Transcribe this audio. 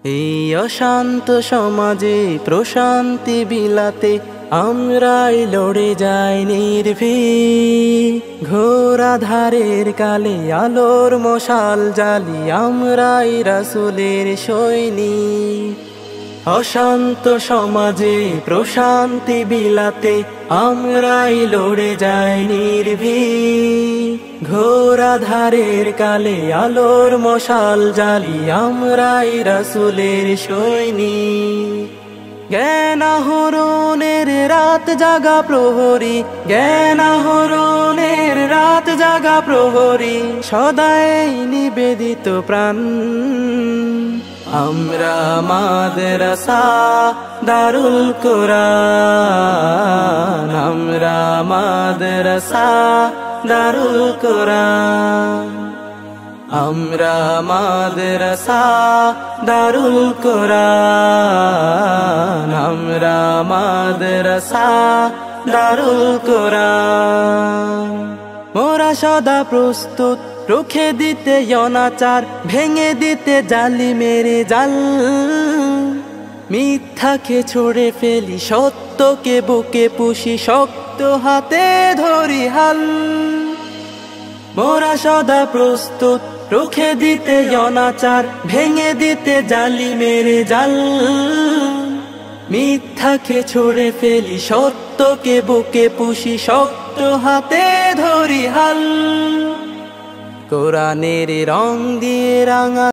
এই অশান্ত সমাজে প্রশান্তি বিলাতে আমরাই লড়ে যাই নির্ভীক। ঘোর আঁধারের কালে আলোর মশাল জ্বালি আমরাই রাসূলের সৈনিক। অশান্ত সমাজে প্রশান্তি বিলাতে আমরাই লড়ে যাই নির্ভীক। ঘোর আঁধারের কালে আলোর মশাল জ্বালি আমরাই রাসূলের সৈনিক। জ্ঞান আহরণের রাত জাগা প্রহরী, জ্ঞান আহরণের রাত জাগা প্রহরী, সদাই নিবেদিত প্রাণ। আমরা মাদ্রাসা দারুল কোরআন, আমরা মাদ্রাসা দারুল কোরআন, আমরা মাদ্রাসা দারুল কোরআন, আমরা মাদ্রাসা দারুল কোরআন। মোরা সদা প্রস্তুত রুখে দিতে অনাচার, ভেঙে দিতে জালিমের জাল। মিথ্যাকে ছুড়ে ফেলি, সত্যকে বুকে পুষি, শক্ত হাতে ধরি হাল। মোরা সদা প্রস্তুত রুখে দিতে অনাচার, ভেঙে দিতে জালিমের জাল। মিথ্যাকে ছুড়ে ফেলি, সত্যকে বুকে পুষি, শক্ত হাতে ধরি হাল। কোরআনের রং দিয়ে রাঙা